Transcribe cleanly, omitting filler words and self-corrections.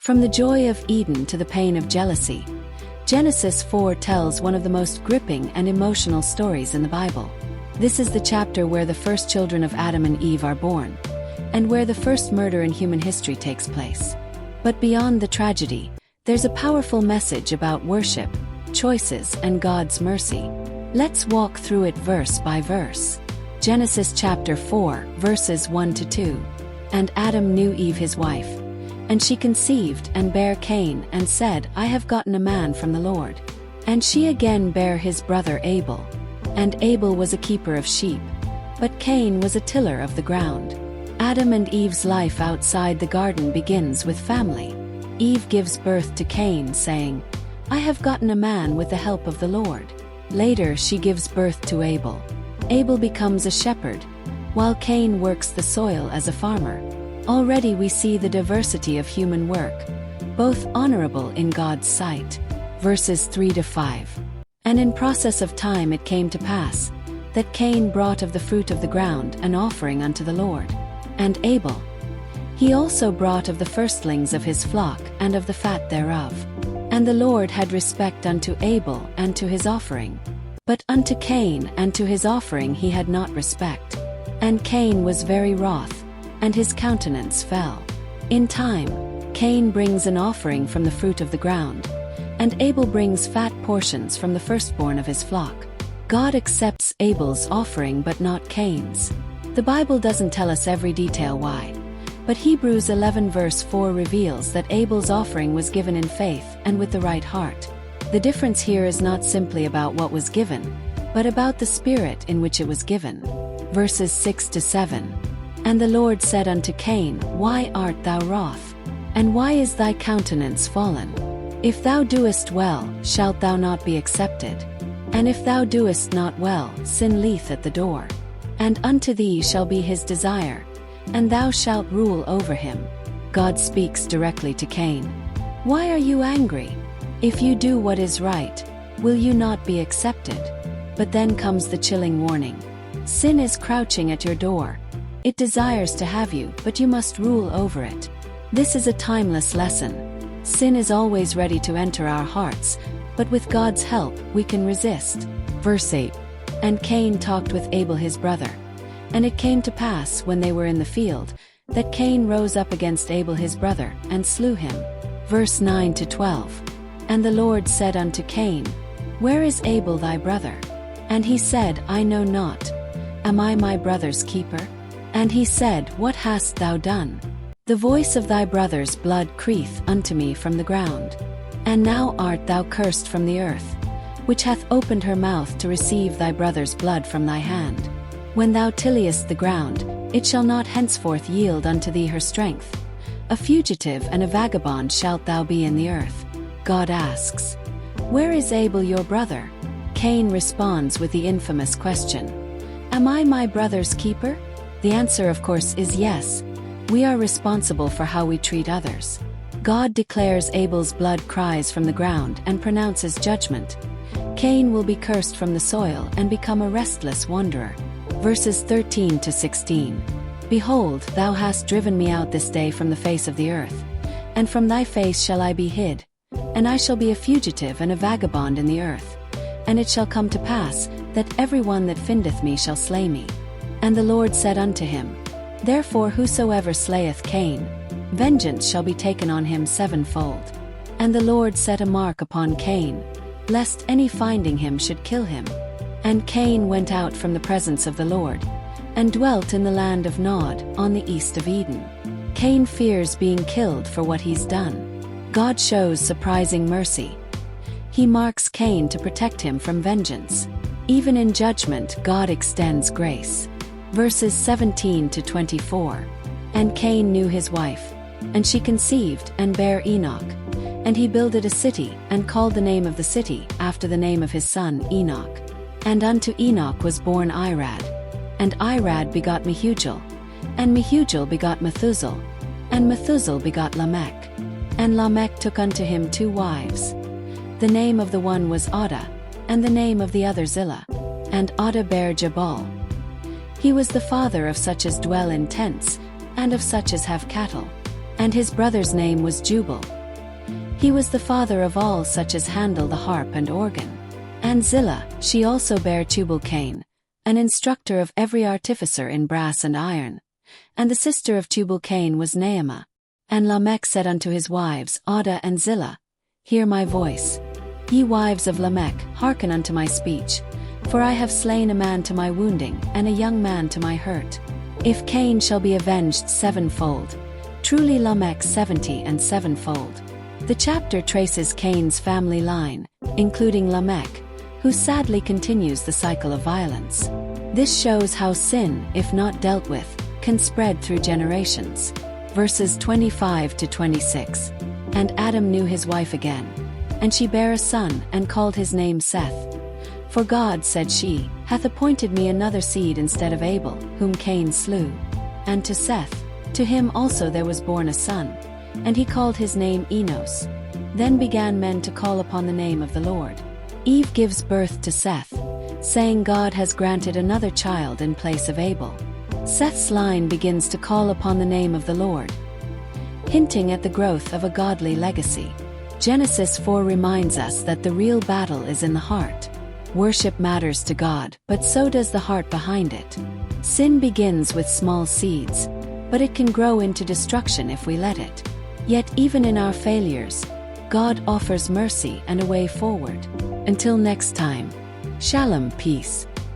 From the joy of Eden to the pain of jealousy, Genesis 4 tells one of the most gripping and emotional stories in the Bible. This is the chapter where the first children of Adam and Eve are born, and where the first murder in human history takes place. But beyond the tragedy, there's a powerful message about worship, choices, and God's mercy. Let's walk through it verse by verse. Genesis chapter 4, verses 1 to 2. And Adam knew Eve his wife, and she conceived and bare Cain, and said, I have gotten a man from the Lord. And she again bare his brother Abel. And Abel was a keeper of sheep, but Cain was a tiller of the ground. Adam and Eve's life outside the garden begins with family. Eve gives birth to Cain, saying, I have gotten a man with the help of the Lord. Later she gives birth to Abel. Abel becomes a shepherd, while Cain works the soil as a farmer. Already we see the diversity of human work, both honorable in God's sight. Verses 3 to 5. And in process of time it came to pass, that Cain brought of the fruit of the ground an offering unto the Lord. And Abel, he also brought of the firstlings of his flock and of the fat thereof. And the Lord had respect unto Abel and to his offering. But unto Cain and to his offering he had not respect. And Cain was very wroth, and his countenance fell. In time, Cain brings an offering from the fruit of the ground, and Abel brings fat portions from the firstborn of his flock. God accepts Abel's offering but not Cain's. The Bible doesn't tell us every detail why, but Hebrews 11 verse 4 reveals that Abel's offering was given in faith and with the right heart. The difference here is not simply about what was given, but about the spirit in which it was given. Verses 6 to 7. And the Lord said unto Cain, Why art thou wroth? And why is thy countenance fallen? If thou doest well, shalt thou not be accepted? And if thou doest not well, sin lieth at the door. And unto thee shall be his desire, and thou shalt rule over him. God speaks directly to Cain. Why are you angry? If you do what is right, will you not be accepted? But then comes the chilling warning. Sin is crouching at your door. It desires to have you, but you must rule over it. This is a timeless lesson. Sin is always ready to enter our hearts, but with God's help, we can resist. Verse 8. And Cain talked with Abel his brother. And it came to pass, when they were in the field, that Cain rose up against Abel his brother, and slew him. Verse 9 to 12. And the Lord said unto Cain, Where is Abel thy brother? And he said, I know not. Am I my brother's keeper? And he said, What hast thou done? The voice of thy brother's blood crieth unto me from the ground. And now art thou cursed from the earth, which hath opened her mouth to receive thy brother's blood from thy hand. When thou tillest the ground, it shall not henceforth yield unto thee her strength. A fugitive and a vagabond shalt thou be in the earth. God asks, Where is Abel your brother? Cain responds with the infamous question, Am I my brother's keeper? The answer, of course, is yes. We are responsible for how we treat others. God declares Abel's blood cries from the ground and pronounces judgment. Cain will be cursed from the soil and become a restless wanderer. Verses 13 to 16. Behold, thou hast driven me out this day from the face of the earth, and from thy face shall I be hid, and I shall be a fugitive and a vagabond in the earth. And it shall come to pass, that every one that findeth me shall slay me. And the Lord said unto him, Therefore whosoever slayeth Cain, vengeance shall be taken on him sevenfold. And the Lord set a mark upon Cain, lest any finding him should kill him. And Cain went out from the presence of the Lord, and dwelt in the land of Nod, on the east of Eden. Cain fears being killed for what he's done. God shows surprising mercy. He marks Cain to protect him from vengeance. Even in judgment, God extends grace. Verses 17 to 24. And Cain knew his wife, and she conceived and bare Enoch. And he builded a city, and called the name of the city after the name of his son Enoch. And unto Enoch was born Irad. And Irad begot Mehujael. And Mehujael begot Methusael. And Methusael begot Lamech. And Lamech took unto him 2 wives. The name of the one was Adah, and the name of the other Zillah. And Adah bare Jabal. He was the father of such as dwell in tents, and of such as have cattle. and his brother's name was Jubal. He was the father of all such as handle the harp and organ. And Zillah, she also bare Tubal-Cain, an instructor of every artificer in brass and iron. And the sister of Tubal-Cain was Naamah. And Lamech said unto his wives, Adah and Zillah, Hear my voice. Ye wives of Lamech, hearken unto my speech. For I have slain a man to my wounding, and a young man to my hurt. If Cain shall be avenged sevenfold, truly Lamech 70 and sevenfold. The chapter traces Cain's family line, including Lamech, who sadly continues the cycle of violence. This shows how sin, if not dealt with, can spread through generations. Verses 25 to 26. And Adam knew his wife again. And she bare a son, and called his name Seth. For God, said she, hath appointed me another seed instead of Abel, whom Cain slew. And to Seth, to him also there was born a son, and he called his name Enos. Then began men to call upon the name of the Lord. Eve gives birth to Seth, saying God has granted another child in place of Abel. Seth's line begins to call upon the name of the Lord, hinting at the growth of a godly legacy. Genesis 4 reminds us that the real battle is in the heart. Worship matters to God, but so does the heart behind it. Sin begins with small seeds, but it can grow into destruction if we let it. Yet even in our failures, God offers mercy and a way forward. Until next time, Shalom, peace.